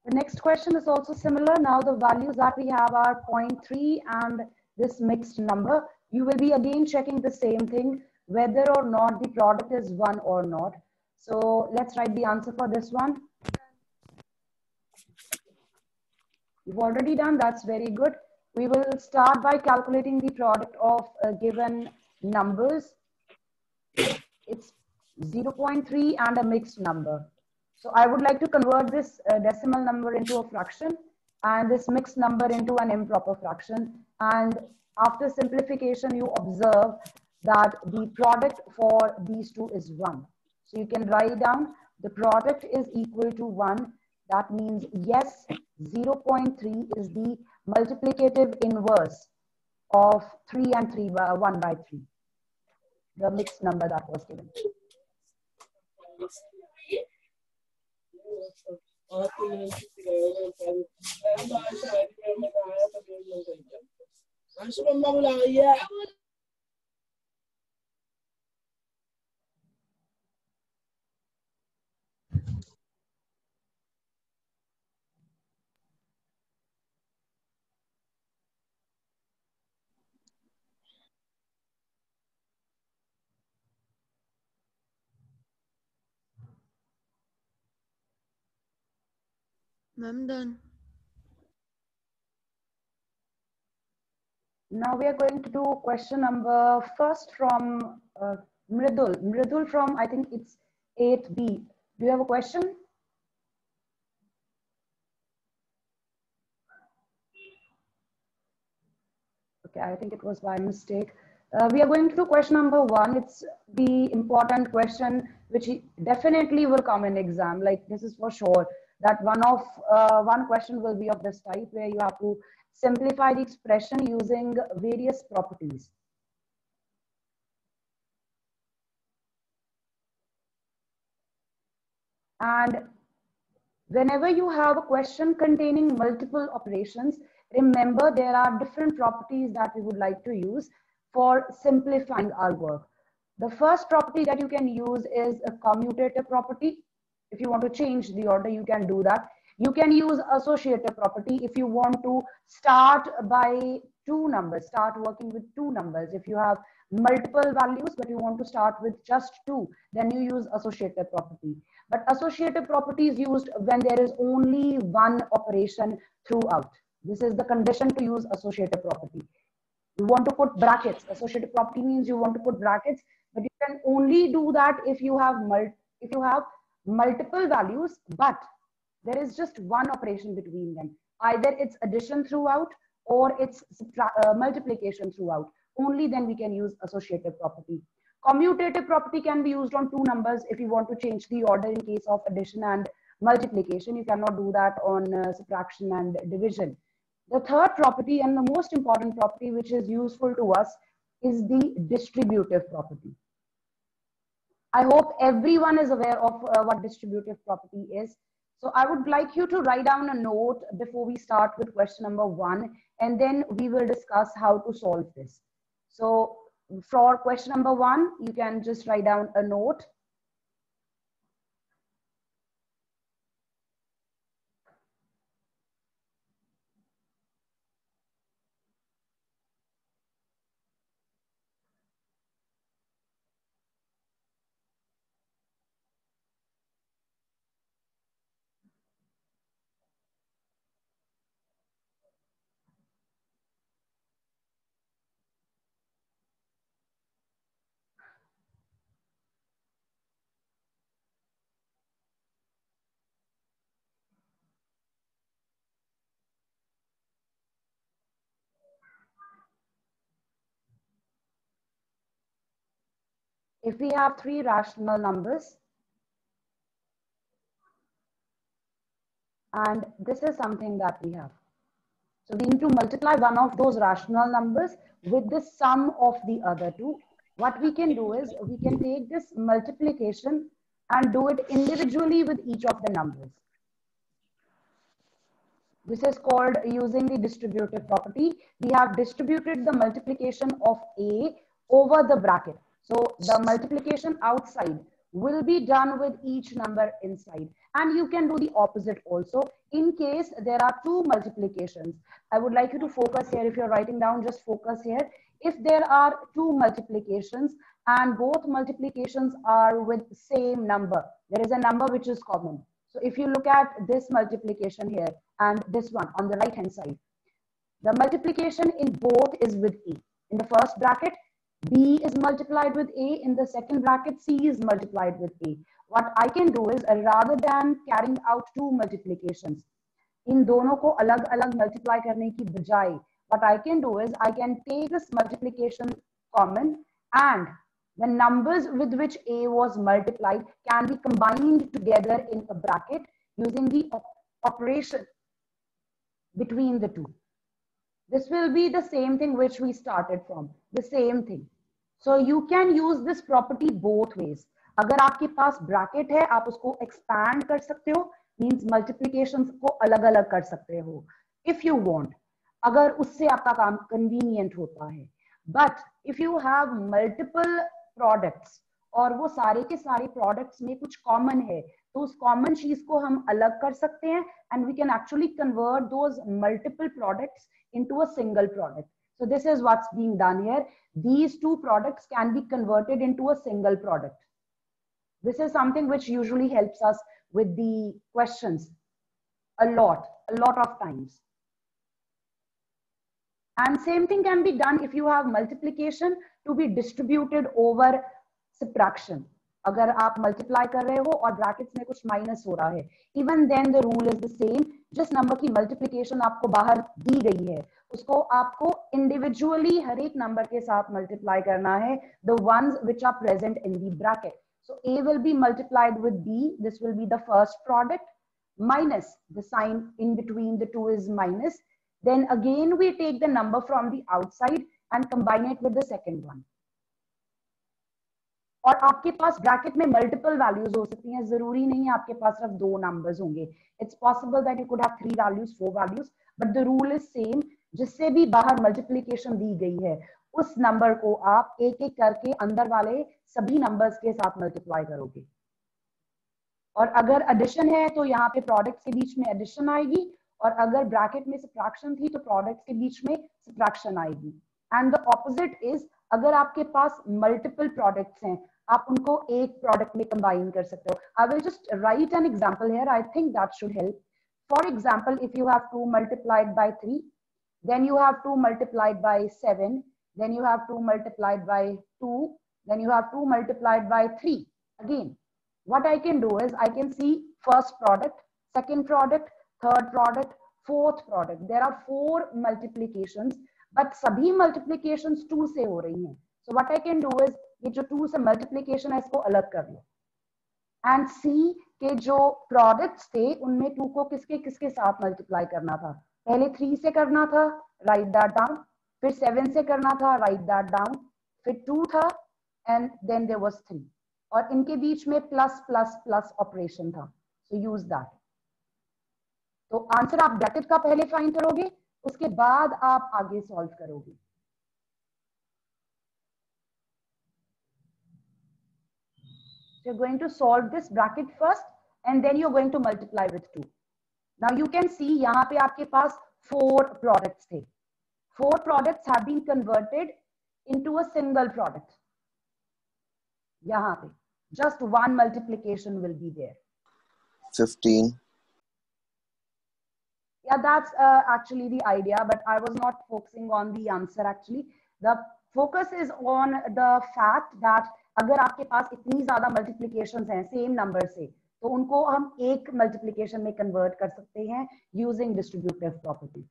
The next question is also similar. Now the values that we have are 0.3 and this mixed number. You will be again checking the same thing, whether or not the product is 1 or not. So let's write the answer for this one. You've already done, that's very good. We will start by calculating the product of given numbers. It's 0.3 and a mixed number. So I would like to convert this decimal number into a fraction and this mixed number into an improper fraction. And after simplification, you observe that the product for these two is 1. So you can write down the product is equal to 1. That means yes, 0.3 is the multiplicative inverse of 3 and 3 by 1 by 3, the mixed number that was given. Ma'am, done. Now we are going to do question number first from Mridul. Mridul from, I think it's 8B. Do you have a question? Okay, I think it was by mistake. We are going to do question number 1. It's the important question which definitely will come in exam. Like this is for sure that one question will be of this type where you have to simplify the expression using various properties. And whenever you have a question containing multiple operations, remember there are different properties that we would like to use for simplifying our work. The first property that you can use is a commutative property. If you want to change the order, you can do that. You can use associative property if you want to start by two numbers, start working with two numbers. If you have multiple values, but you want to start with just two, then you use associative property. But associative property is used when there is only one operation throughout. This is the condition to use associative property. You want to put brackets. Associative property means you want to put brackets, but you can only do that if you have multiple values, but there is just one operation between them. Either it's addition throughout or it's multiplication throughout. Only then we can use associative property. Commutative property can be used on two numbers if you want to change the order in case of addition and multiplication. You cannot do that on subtraction and division. The third property and the most important property which is useful to us is the distributive property. I hope everyone is aware of what distributive property is. So I would like you to write down a note before we start with question number 1, and then we will discuss how to solve this. So for question number 1, you can just write down a note. If we have three rational numbers, and this is something that we have. So we need to multiply one of those rational numbers with the sum of the other two. What we can do is we can take this multiplication and do it individually with each of the numbers. This is called using the distributive property. We have distributed the multiplication of A over the bracket. So the multiplication outside will be done with each number inside. And you can do the opposite also. In case there are two multiplications, I would like you to focus here. If you're writing down, just focus here. If there are two multiplications and both multiplications are with same number, there is a number which is common. So if you look at this multiplication here and this one on the right hand side, the multiplication in both is with A. In the first bracket, B is multiplied with A. In the second bracket, C is multiplied with A. What I can do is, rather than carrying out two multiplications, इन दोनों को अलग अलग multiply करने की बजाय, what I can do is, I can take this multiplication common and the numbers with which A was multiplied can be combined together in a bracket using the operation between the two. This will be the same thing which we started from, the same thing. So you can use this property both ways. अगर आपके पास bracket है, आप उसको expand कर सकते हो, means multiplications को अलग अलग कर सकते हो, if you want. अगर उससे आपका काम convenient होता है. But if you have multiple products और वो सारे के सारे products में कुछ common है, तो उस common चीज को हम अलग कर सकते हैं and we can actually convert those multiple products into a single product. So this is what's being done here. These two products can be converted into a single product. This is something which usually helps us with the questions a lot of times. And same thing can be done if you have multiplication to be distributed over subtraction. अगर आप multiply कर रहे हो और brackets में कुछ minus हो रहा है, even then the rule is the same. जिस number की multiplication आपको बाहर दी गई है, उसको आपको individually हर एक number के साथ multiply करना है, the ones which are present in the bracket. So A will be multiplied with B. This will be the first product, minus the sign in between the two is minus. Then again we take the number from the outside and combine it with the second one. और आपके पास bracket में multiple values हो सकती हैं, जरूरी नहीं है आपके पास सिर्फ दो नंबर्स होंगे. It's possible that you could have 3 values 4 values, but the rule is same. जिससे भी बाहर मल्टीप्लिकेशन दी गई है उस नंबर को आप एक एक करके अंदर वाले सभी नंबर्स के साथ मल्टीप्लाई करोगे. और अगर एडिशन है तो यहाँ पे प्रोडक्ट्स के बीच में एडिशन आएगी, और अगर ब्रैकेट में सब्ट्रैक्शन थी तो प्रोडक्ट्स के बीच में सब्ट्रैक्शन आएगी. एंड द ऑपोजिट इज, अगर आपके पास मल्टीपल प्रोडक्ट्स हैं, आप उनको एक प्रोडक्ट में कंबाइन कर सकते हो. I will just right an example here. I think that should help. For example, if you have 2 multiplied by 3, then you have 2 multiplied by 7, then you have 2 multiplied by 2, then you have 2 multiplied by 3. Again, what I can do is I can see first product, second product, third product, fourth product. There are 4 multiplications, but sabhi multiplications 2 से हो रही हैं. So what I can do is ये जो 2 से multiplication है इसको अलग कर लो and see के जो products थे उनमें 2 को किसके किसके साथ multiply करना था. पहले 3 से करना था, write that down. फिर 7 से करना था, write that down. फिर 2 था and then there was 3. और इनके बीच में प्लस प्लस प्लस ऑपरेशन था. So use that. तो आंसर आप ब्रैकेट का पहले फाइंड करोगे, उसके बाद आप आगे सॉल्व करोगे. So you're going to solve this bracket first and then you're going to multiply with 2. Now you can see यहाँ पे आपके पास 4 products थे. 4 products have been converted into a single product. यहाँ पे just one multiplication will be there. 15. Yeah, that's actually the idea, but I was not focusing on the answer actually. The focus is on the fact that अगर आपके पास इतनी ज्यादा multiplications हैं same number से, तो उनको हम एक multiplication में convert कर सकते हैं using distributive property.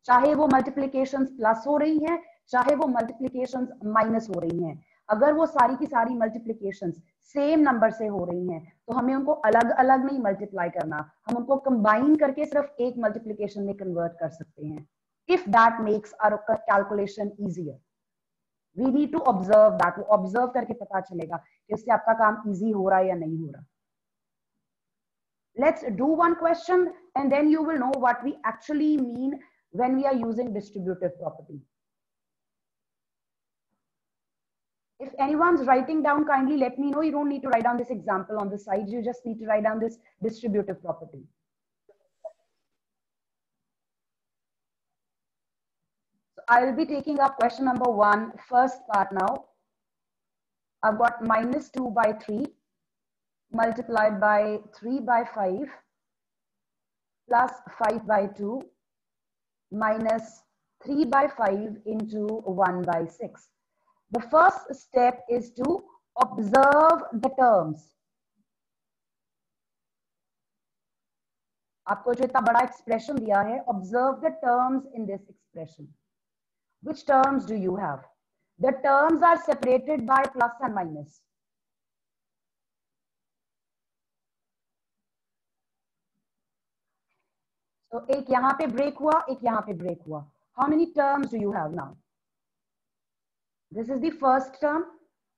चाहे वो multiplications plus हो रही हैं, चाहे वो multiplications minus हो रही हैं, अगर वो सारी की सारी multiplications same number से हो रही हैं, तो हमें उनको अलग अलग नहीं multiply करना, हम उनको combine करके सिर्फ एक multiplication में convert कर सकते हैं. If that makes our calculation easier. We need to observe that. वो observe करके पता चलेगा कि इससे आपका काम easy हो रहा है या नहीं हो रहा. Let's do one question and then you will know what we actually mean when we are using distributive property. If anyone's writing down, kindly let me know. You don't need to write down this example on the side. You just need to write down this distributive property. So I'll be taking up question number 1, first part now. I've got minus 2 by 3 multiplied by 3 by 5 plus 5 by 2 minus 3 by 5 into 1 by 6. The first step is to observe the terms. आपको जो इतना बड़ा expression दिया है, observe the terms in this expression. Which terms do you have? The terms are separated by plus and minus. So एक यहाँ पे break हुआ, एक यहाँ पे break हुआ. How many terms do you have now? This is the first term,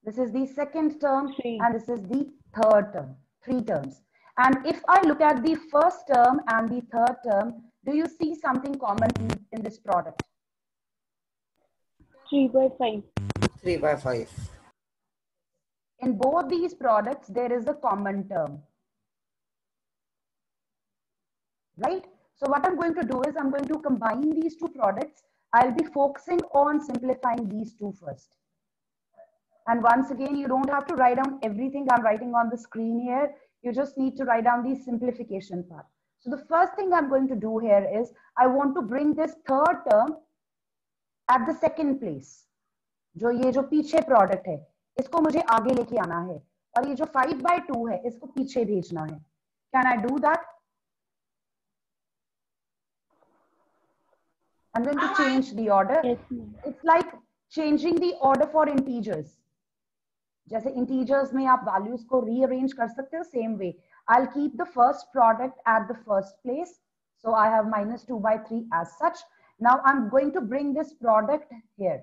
this is the second term, and this is the third term. 3 terms. And if I look at the first term and the third term, do you see something common in this product? 3 by 5. 3 by 5. In both these products, there is a common term. Right? So what I'm going to do is I'm going to combine these 2 products. I'll be focusing on simplifying these 2 first. And once again, you don't have to write down everything I'm writing on the screen here. You just need to write down the simplification part. So the first thing I'm going to do here is I want to bring this third term at the second place. जो ये जो पीछे product है, इसको मुझे आगे लेके आना है. और ये जो 5 by 2 है, इसको पीछे भेजना है. Can I do that? I'm going to change the order. Yes, It's like changing the order for integers. जैसे integers में आप values को rearrange कर सकते हो, same way. I'll keep the first product at the first place. So I have minus 2 by 3 as such. Now I'm going to bring this product here.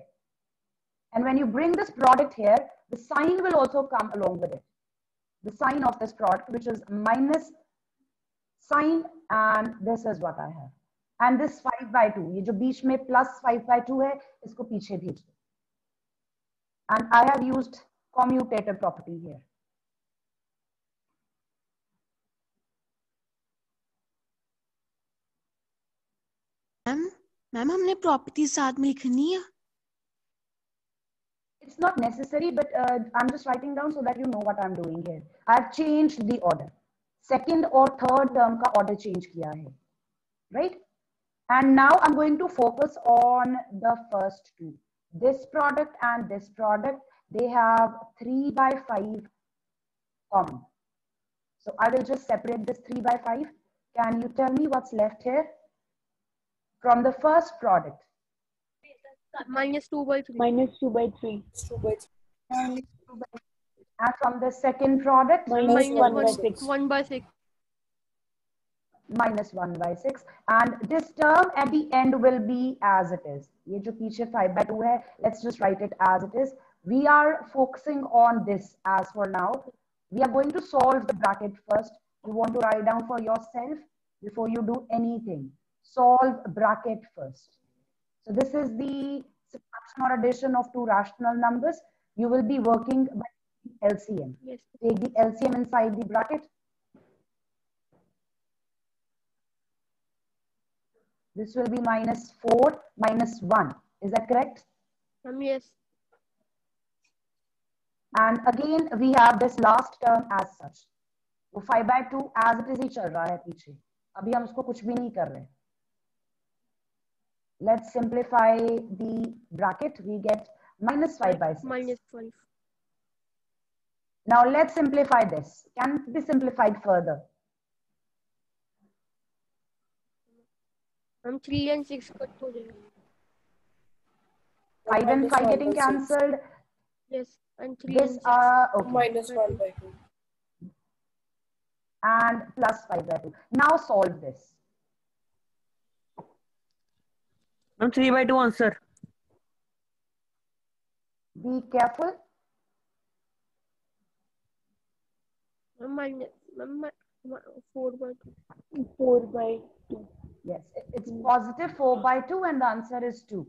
And when you bring this product here, the sign will also come along with it. The sign of this product, which is minus sign, and this is what I have. And this 5 by 2, ये जो बीच में plus 5 by 2 है, इसको पीछे भेज दो. And I have used commutative property here. Ma'am हमने property साथ में लिखनी है. It's not necessary, but I'm just writing down so that you know what I'm doing here. I've changed the order. Second or third term का order change किया है, right? And now I'm going to focus on the first 2. This product and this product, they have 3 by 5 common. So I will just separate this 3 by 5. Can you tell me what's left here? From the first product. minus 2 by 3. Minus 2 by 3. And from the second product? Minus 1 by 6. 1 by 6. Minus 1 by 6. And this term at the end will be as it is. ये जो पीछे 5 by 2 है, let's just write it as it is. We are focusing on this as for now. We are going to solve the bracket first. You want to write down for yourself before you do anything. Solve bracket first. So this is the subtraction or addition of 2 rational numbers. You will be working by LCM. Yes. Take the LCM inside the bracket. This will be minus 4 minus 1. Is that correct? Yes. And again, we have this last term as such. वो 5 by 2 as it is ही चल रहा है पीछे. अभी हम उसको कुछ भी नहीं कर रहे. Let's simplify the bracket. We get minus 5 by 6. Minus 5. Now let's simplify this. Can it be simplified further? 3 and 6 cut हो जाएगा. 5 and 5 getting cancelled. Yes. And 3 This and 6. okay. Minus 1 by 2. And plus 5 by 2. Now solve this. 3 by 2 answer. Be careful. Minus 4 by 2. 4 by 2. Yes, it's positive 4 by 2 and the answer is 2.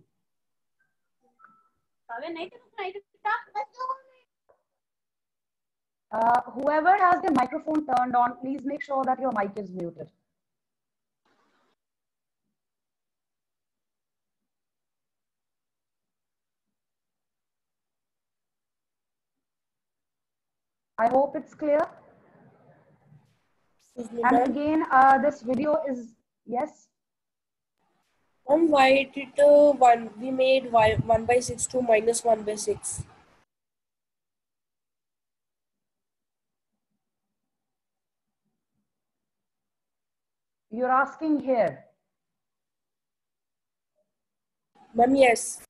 Whoever has their microphone turned on, please make sure that your mic is muted. I hope it's clear. And again, this video is, yes? Why did we made 1/6 to minus 1/6? You're asking here. Ma'am, yes.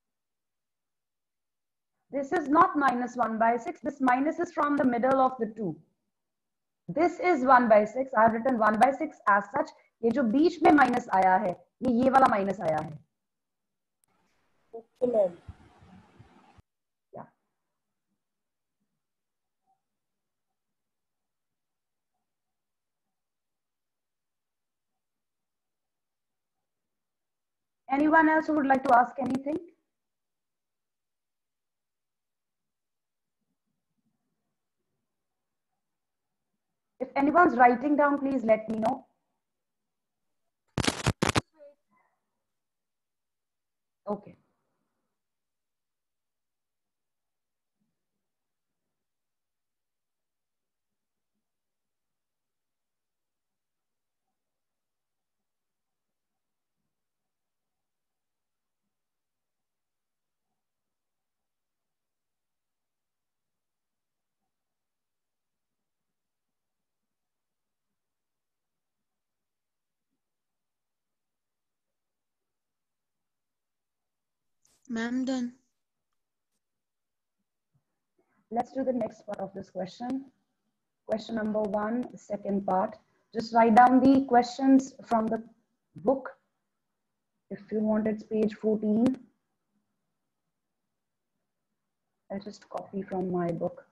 This is not minus 1/6. This minus is from the middle of the two. This is 1/6. I have written 1/6 as such. ये जो बीच में minus आया है, ये वाला minus आया है. Okay, ma'am. Yeah. Anyone else who would like to ask anything? If anyone's writing down, please let me know. Okay. Ma'am, done. Let's do the next part of this question. Question number 1, second part. Just write down the questions from the book. If you want, it's page 14. I'll just copy from my book.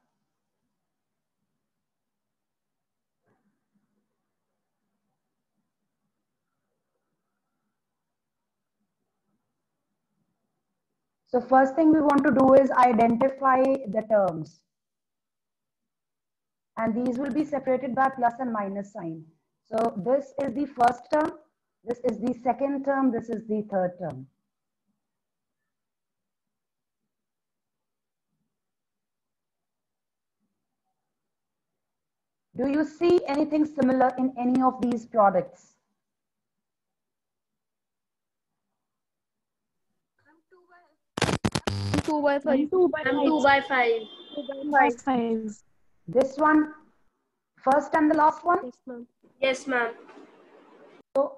So first thing we want to do is identify the terms. And these will be separated by plus and minus sign. So this is the first term, this is the second term, this is the third term. Do you see anything similar in any of these products? Two by five. 5. This one, first and the last one? Yes, ma'am. Yes, ma'am. So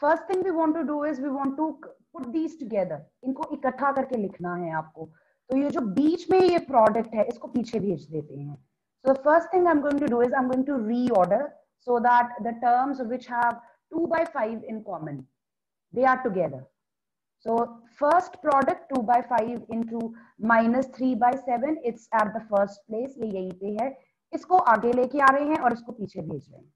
first thing we want to do is we want to put these together. इनको इकट्ठा करके लिखना है आपको. तो ये जो बीच में ये product है, इसको पीछे भेज देते हैं. So the first thing I'm going to do is I'm going to reorder so that the terms which have 2 by 5 in common, they are together. So first product 2 by 5 into minus 3 by 7, it's at the first place, ये यहीं पे है. इसको आगे लेके आ रहे हैं और इसको पीछे भेज रहे हैं.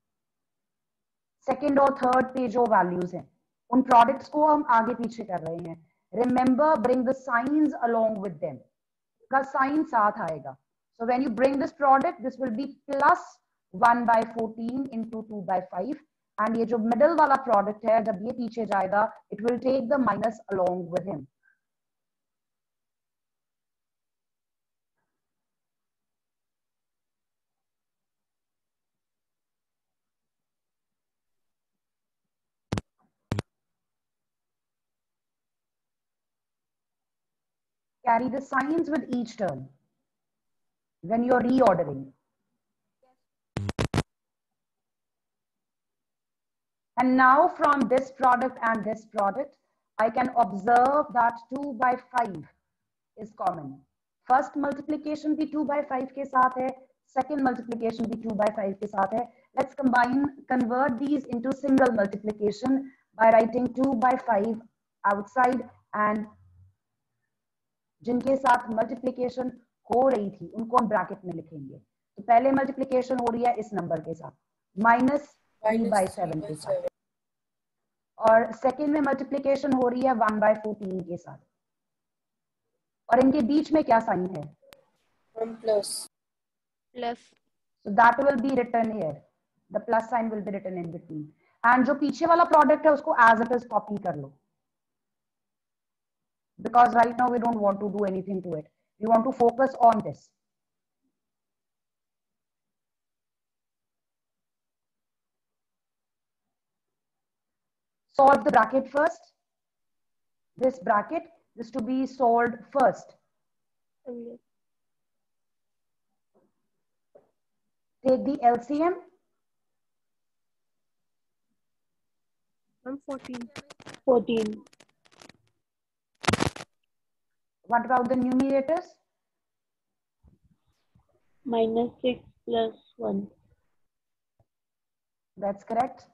सेकेंड और थर्ड पे जो वैल्यूज हैं उन प्रोडक्ट्स को हम आगे पीछे कर रहे हैं. Remember bring the science along with them. का साइन साथ आएगा. So when you bring this product this will be plus 1 by 14 into 2 by 5. And ये जो मिडल वाला प्रोडक्ट है जब ये पीछे जाएगा it will take the minus along with him. Carry the signs with each term when you're reordering. And now from this product and this product, I can observe that 2 by 5 is common. First multiplication भी 2 by 5 के साथ है. Second multiplication भी 2 by 5 के साथ है. Let's convert these into single multiplication by writing 2 by 5 outside and जिनके साथ मल्टीप्लिकेशन हो रही थी उनको हम ब्रैकेट में लिखेंगे. तो पहले मल्टीप्लिकेशन हो रही है इस नंबर के साथ माइनस 3 by 7 के साथ और सेकेंड में मल्टीप्लिकेशन हो रही है 1 by 14 के साथ. और इनके बीच में क्या साइन है? Plus. So that will be written here. The plus sign will be written in between. And जो पीछे वाला product है उसको as it is copy कर लो. Because right now we don't want to do anything to it. We want to focus on this. Solve the bracket first. This bracket is to be solved first. Take the LCM. I'm 14. 14. What about the numerators? Minus 6 plus 1. That's correct.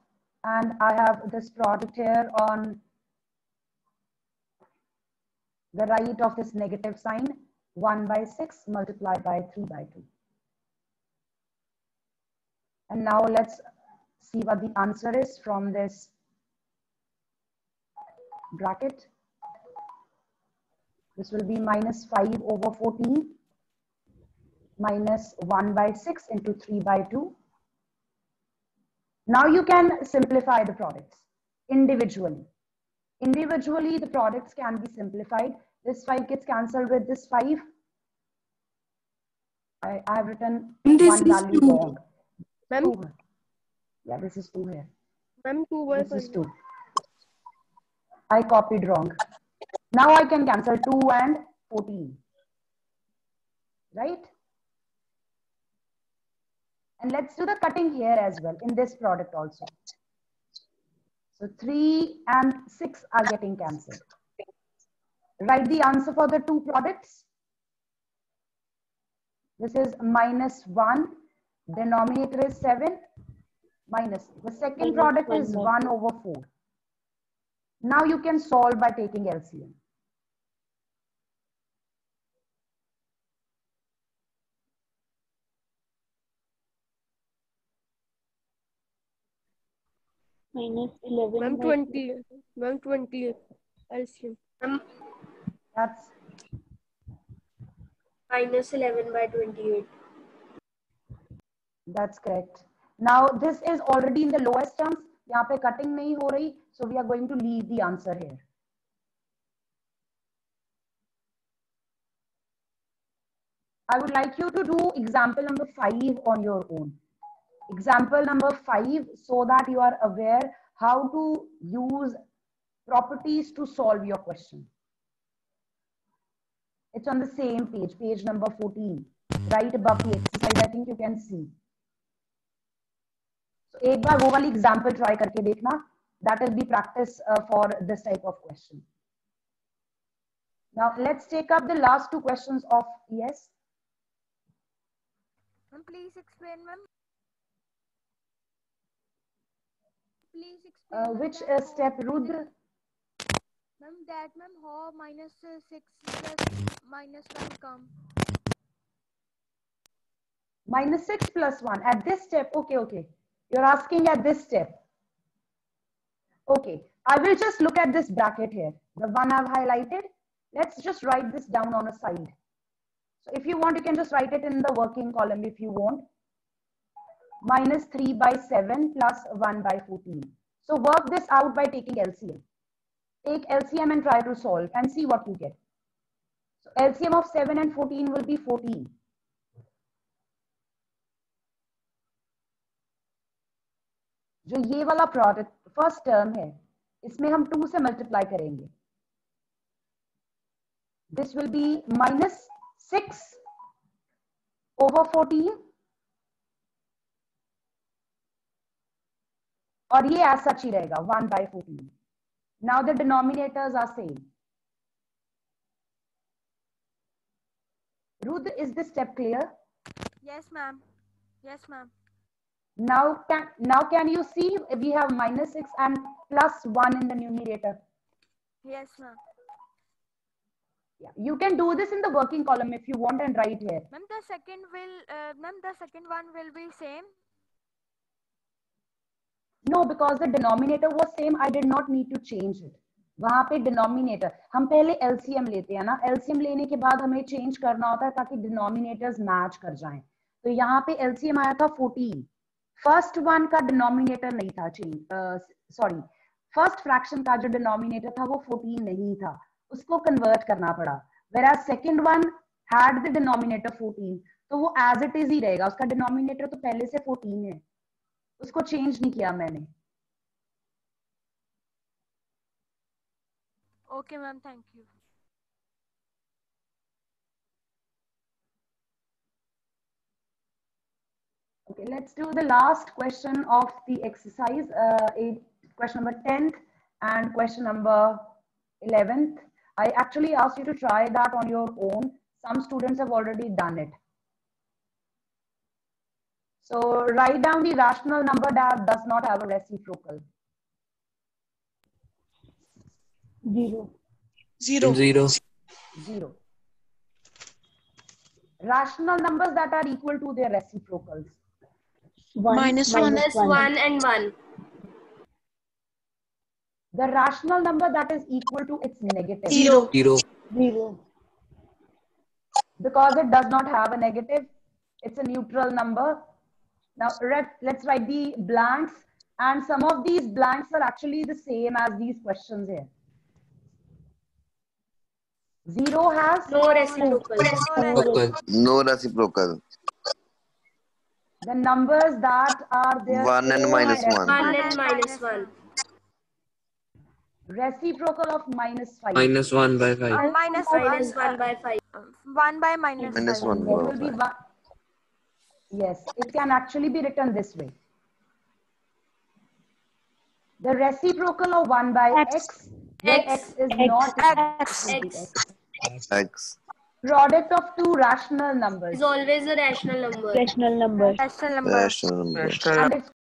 And I have this product here on the right of this negative sign, 1 by 6 multiplied by 3 by 2. And now let's see what the answer is from this bracket. This will be minus 5 over 14 minus 1 by 6 into 3 by 2. Now you can simplify the products individually. Individually, the products can be simplified. This 5 gets cancelled with this 5. I have written This one is value 2. wrong. Ma'am, 2. Yeah, this is 2 here. ma'am, 2 by This is 5. 2. I copied wrong. Now I can cancel 2 and 14. Right? And let's do the cutting here as well in this product also. So 3 and 6 are getting cancelled. Write the answer for the two products. This is minus 1. Denominator is 7. Minus. The second product is 1 over 4. Now you can solve by taking LCM. Minus 11. Ma'am, 20. Ma'am, 20. LCM. That's Minus 11 by 28. That's correct. Now this is already in the lowest terms. यहाँ पे cutting नहीं हो रही, so we are going to leave the answer here. I would like you to do example number 5 on your own. Example number 5, so that you are aware how to use properties to solve your question. It's on the same page, page number 14, right above the exercise. I think you can see. So एक बार वो वाली example try करके देखना. That will be practice for this type of question. Now let's take up the last two questions of yes. Ma'am, please explain, ma'am. Please explain. Which step, Rudra? Ma'am, that ma'am, how minus 6 plus minus 1 come? Minus 6 plus 1 at this step. Okay. You're asking at this step. Okay. I will just look at this bracket here. The one I've highlighted. Let's just write this down on a side. So if you want, you can just write it in the working column if you want. Minus 3 by 7 plus 1 by 14. So work this out by taking LCM. Take LCM and try to solve and see what you get. So LCM of 7 and 14 will be 14. जो ये वाला product first term है, इसमें हम 2 से multiply करेंगे. This will be minus 6 over 14. और ये as such ही रहेगा 1 by 14. Now the denominators are same. Ruth, is this step clear? Yes, ma'am. Yes, ma'am. Now can you see we have minus 6 and plus 1 in the numerator? Yes, ma'am. Yeah, you can do this in the working column if you want and write here. Ma'am, the second one will be same. No, because the denominator was same, I did not need to change it. वहां पे denominator, हम पहले LCM लेते हैं ना, LCM लेने के बाद हमें change करना होता है ताकि denominators match कर जाएं. तो यहाँ पे LCM आया था 14. फर्स्ट वन का डिनोमिनेटर नहीं था चेंज, सॉरी फर्स्ट फ्रैक्शन का जो डिनोमिनेटर था वो 14 नहीं था, उसको कन्वर्ट करना पड़ा. whereas second one had the denominator 14, तो वो एज इट इज ही रहेगा, उसका डिनोमिनेटर तो पहले से 14 है, उसको चेंज नहीं किया मैंने. Okay, ma'am. Thank you. Okay, let's do the last question of the exercise, question number 10th and question number 11th. I actually asked you to try that on your own. Some students have already done it. So write down the rational number that does not have a reciprocal. 0. 0. 0. Rational numbers that are equal to their reciprocals. 1. Minus 1 and 1. The rational number that is equal to its negative. 0. 0. Because it does not have a negative, it's a neutral number. Now let's write the blanks, and some of these blanks are actually the same as these questions here. 0 has No reciprocal. No reciprocal. the numbers that are there. 1 and minus 1. 1 and minus 1. Reciprocal of minus 5. Minus 1 by 5. Minus Minus 1 by 5. 1 by minus Minus 5. 1 There will be by 5. one. Yes, it can actually be written this way. The reciprocal of 1 by x, where x is not X. Product of two rational numbers, Is always a rational number. Rational number. Rational number. Rational number. and its